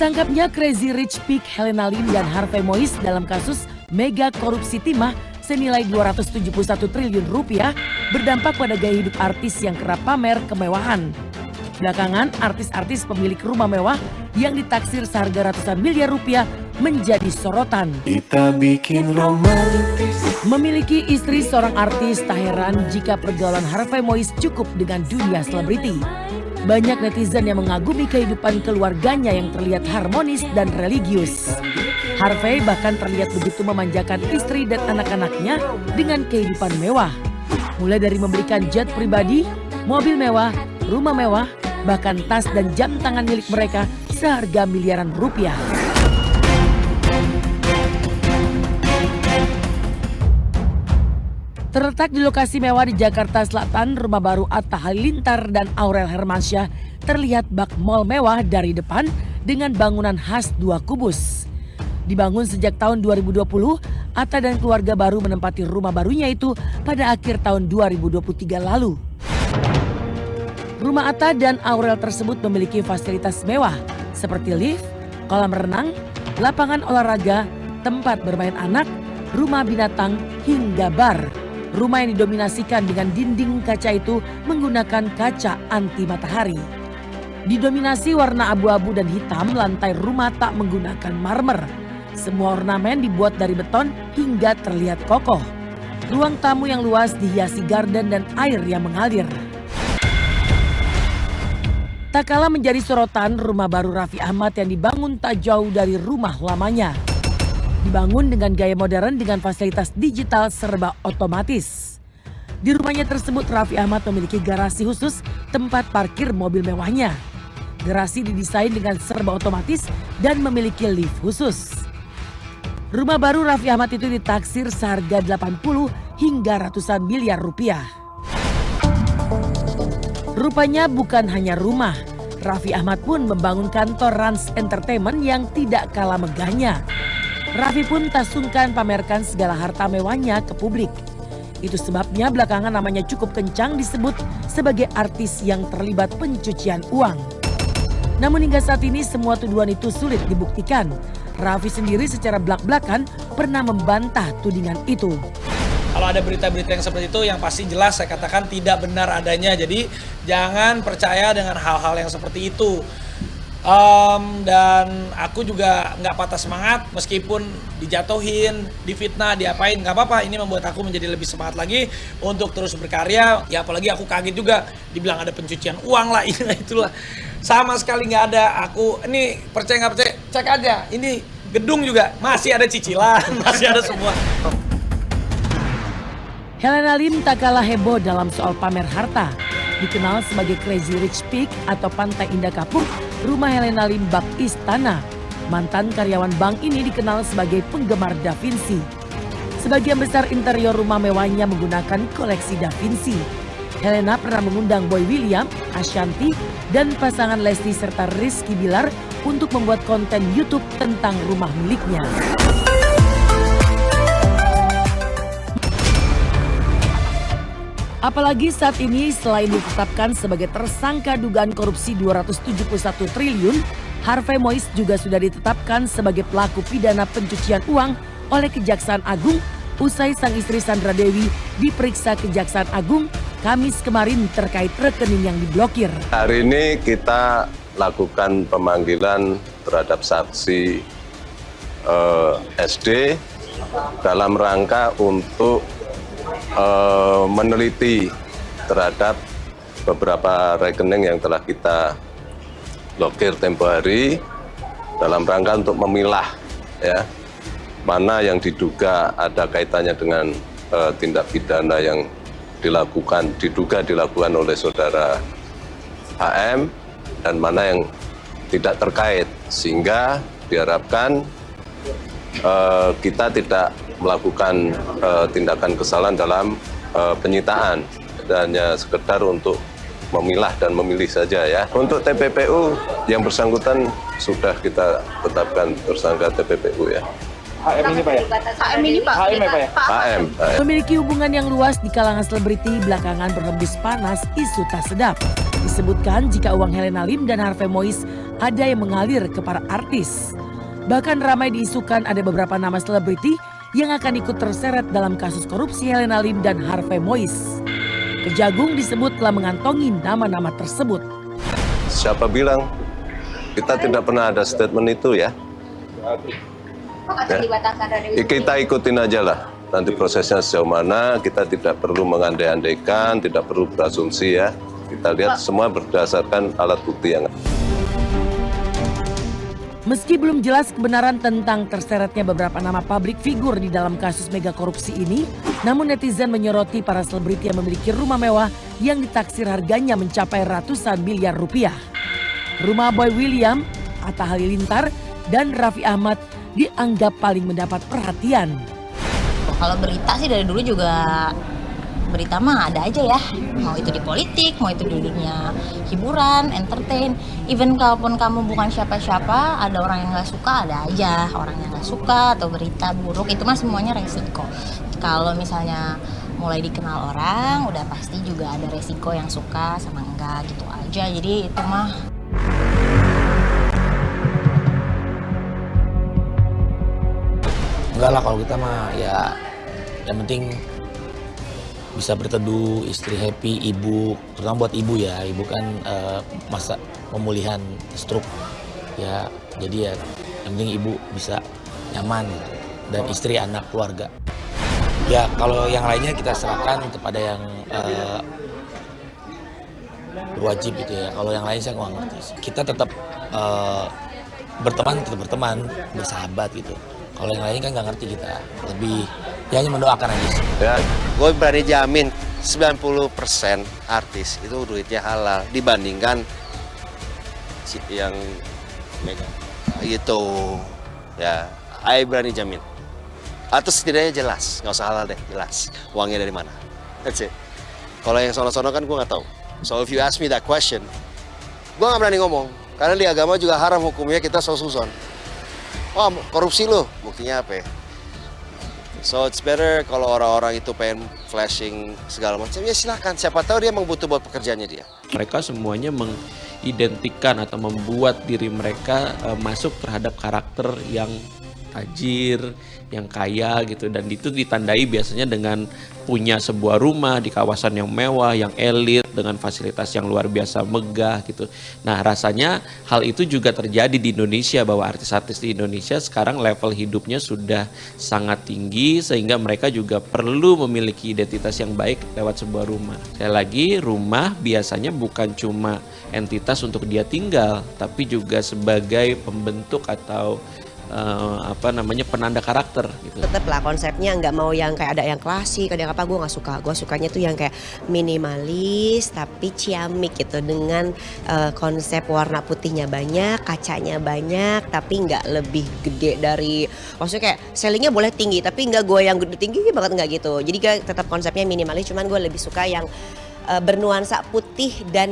Ditangkapnya Crazy Rich Pig Helena Lim dan Harvey Moise dalam kasus mega korupsi timah senilai 271 triliun rupiah berdampak pada gaya hidup artis yang kerap pamer kemewahan. Belakangan, artis-artis pemilik rumah mewah yang ditaksir seharga ratusan miliar rupiah menjadi sorotan. Kita bikin romantis. Memiliki istri seorang artis, tak heran jika pergaulan Harvey Moise cukup dengan dunia selebriti. Banyak netizen yang mengagumi kehidupan keluarganya yang terlihat harmonis dan religius. Harvey bahkan terlihat begitu memanjakan istri dan anak-anaknya dengan kehidupan mewah. Mulai dari memberikan jet pribadi, mobil mewah, rumah mewah, bahkan tas dan jam tangan milik mereka seharga miliaran rupiah. Terletak di lokasi mewah di Jakarta Selatan, rumah baru Atta Halilintar dan Aurel Hermansyah terlihat bak mall mewah dari depan dengan bangunan khas 2 kubus. Dibangun sejak tahun 2020, Atta dan keluarga baru menempati rumah barunya itu pada akhir tahun 2023 lalu. Rumah Atta dan Aurel tersebut memiliki fasilitas mewah seperti lift, kolam renang, lapangan olahraga, tempat bermain anak, rumah binatang, hingga bar. Rumah yang didominasikan dengan dinding kaca itu menggunakan kaca anti matahari. Didominasi warna abu-abu dan hitam, lantai rumah tak menggunakan marmer. Semua ornamen dibuat dari beton hingga terlihat kokoh. Ruang tamu yang luas dihiasi garden dan air yang mengalir. Tak kalah menjadi sorotan rumah baru Raffi Ahmad yang dibangun tak jauh dari rumah lamanya. Dibangun dengan gaya modern dengan fasilitas digital serba otomatis. Di rumahnya tersebut Raffi Ahmad memiliki garasi khusus tempat parkir mobil mewahnya. Garasi didesain dengan serba otomatis dan memiliki lift khusus. Rumah baru Raffi Ahmad itu ditaksir seharga 80 hingga ratusan miliar rupiah. Rupanya bukan hanya rumah, Raffi Ahmad pun membangun kantor Rans Entertainment yang tidak kalah megahnya. Raffi pun tak sungkan pamerkan segala harta mewahnya ke publik. Itu sebabnya belakangan namanya cukup kencang disebut sebagai artis yang terlibat pencucian uang. Namun hingga saat ini semua tuduhan itu sulit dibuktikan. Raffi sendiri secara belak-belakan pernah membantah tudingan itu. Kalau ada berita-berita yang seperti itu yang pasti jelas saya katakan tidak benar adanya. Jadi jangan percaya dengan hal-hal yang seperti itu. Dan aku juga nggak patah semangat meskipun dijatuhin, difitnah, diapain, nggak apa-apa. Ini membuat aku menjadi lebih semangat lagi untuk terus berkarya. Ya apalagi aku kaget juga dibilang ada pencucian uang lah, itulah. Sama sekali nggak ada. Aku ini percaya nggak percaya, cek aja. Ini gedung juga masih ada cicilan, masih ada semua. Helena Lim tak kalah heboh dalam soal pamer harta. Dikenal sebagai Crazy Rich Pig atau Pantai Indah Kapuk, rumah Helena Lim bak istana. Mantan karyawan bank ini dikenal sebagai penggemar Da Vinci. Sebagian besar interior rumah mewahnya menggunakan koleksi Da Vinci. Helena pernah mengundang Boy William, Ashanty, dan pasangan Lesti serta Rizky Bilar untuk membuat konten YouTube tentang rumah miliknya. Apalagi saat ini selain ditetapkan sebagai tersangka dugaan korupsi 271 triliun, Harvey Moise juga sudah ditetapkan sebagai pelaku pidana pencucian uang oleh Kejaksaan Agung usai sang istri Sandra Dewi diperiksa Kejaksaan Agung Kamis kemarin terkait rekening yang diblokir. Hari ini kita lakukan pemanggilan terhadap saksi SD dalam rangka untuk meneliti terhadap beberapa rekening yang telah kita blokir tempo hari dalam rangka untuk memilah ya mana yang diduga ada kaitannya dengan tindak pidana yang diduga dilakukan oleh saudara HM dan mana yang tidak terkait, sehingga diharapkan kita tidak melakukan tindakan kesalahan dalam penyitaan, hanya sekedar untuk memilah dan memilih saja ya. Untuk TPPU yang bersangkutan sudah kita tetapkan tersangka TPPU ya. HM ini Pak ya? HM ini Pak. HM ya Pak ya? HM. Memiliki hubungan yang luas di kalangan selebriti, belakangan berhembus panas isu tak sedap. Disebutkan jika uang Helena Lim dan Harvey Mois ada yang mengalir ke para artis. Bahkan ramai diisukan ada beberapa nama selebriti yang akan ikut terseret dalam kasus korupsi Helena Lim dan Harvey Mois. Kejagung disebut telah mengantongi nama-nama tersebut. Siapa bilang kita tidak pernah ada statement itu ya? Kita ikutin aja lah. Nanti prosesnya sejauh mana, kita tidak perlu mengandai-andaikan, tidak perlu berasumsi ya. Kita lihat semua berdasarkan alat bukti yang ada. Meski belum jelas kebenaran tentang terseretnya beberapa nama publik figur di dalam kasus mega korupsi ini, namun netizen menyoroti para selebriti yang memiliki rumah mewah yang ditaksir harganya mencapai ratusan miliar rupiah. Rumah Boy William, Atta Halilintar, dan Raffi Ahmad dianggap paling mendapat perhatian. Kalau berita sih dari dulu juga berita mah ada aja ya. Mau itu di politik, mau itu di dunia hiburan, entertain. Even kalaupun kamu bukan siapa-siapa, ada orang yang nggak suka, ada aja orang yang nggak suka atau berita buruk. Itu mah semuanya resiko. Kalau misalnya mulai dikenal orang, udah pasti juga ada resiko yang suka sama enggak gitu aja. Jadi itu mah. Enggak lah, kalau kita mah ya yang penting bisa berteduh, istri happy, ibu, terutama buat ibu ya, ibu kan masa pemulihan stroke ya, jadi ya yang penting ibu bisa nyaman dan istri, anak, keluarga. Ya kalau yang lainnya kita serahkan kepada yang berwajib gitu ya. Kalau yang lain saya nggak ngerti. Kita tetap berteman, bersahabat gitu. Kalau yang lain kan nggak ngerti kita, lebih ya hanya mendoakan aja sih. Ya, gue berani jamin 90% artis itu duitnya halal dibandingkan yang mega gitu. Ya, I berani jamin. Atau setidaknya jelas, nggak usah halal deh, jelas uangnya dari mana. That's it. Kalau yang sono-sono kan gue nggak tahu. So if you ask me that question, gue nggak berani ngomong. Karena di agama juga haram hukumnya kita so-suson. Oh, korupsi lo, buktinya apa ya? So it's better kalau orang-orang itu pengen flashing segala macam, ya silakan. Siapa tahu dia emang butuh buat pekerjaannya dia. Mereka semuanya mengidentikan atau membuat diri mereka masuk terhadap karakter yang tajir, yang kaya gitu, dan itu ditandai biasanya dengan punya sebuah rumah di kawasan yang mewah, yang elit, dengan fasilitas yang luar biasa megah gitu. Nah rasanya hal itu juga terjadi di Indonesia, bahwa artis-artis di Indonesia sekarang level hidupnya sudah sangat tinggi sehingga mereka juga perlu memiliki identitas yang baik lewat sebuah rumah. Sekali lagi, rumah biasanya bukan cuma entitas untuk dia tinggal, tapi juga sebagai pembentuk atau penanda karakter gitu. Tetep lah konsepnya nggak mau yang kayak ada yang klasik, ada yang apa, gue nggak suka. Gue sukanya tuh yang kayak minimalis tapi ciamik gitu, dengan konsep warna putihnya banyak, kacanya banyak, tapi nggak lebih gede dari, maksudnya kayak sellingnya boleh tinggi tapi nggak gue yang gede tinggi banget, nggak gitu. Jadi gue tetap konsepnya minimalis, cuman gue lebih suka yang bernuansa putih dan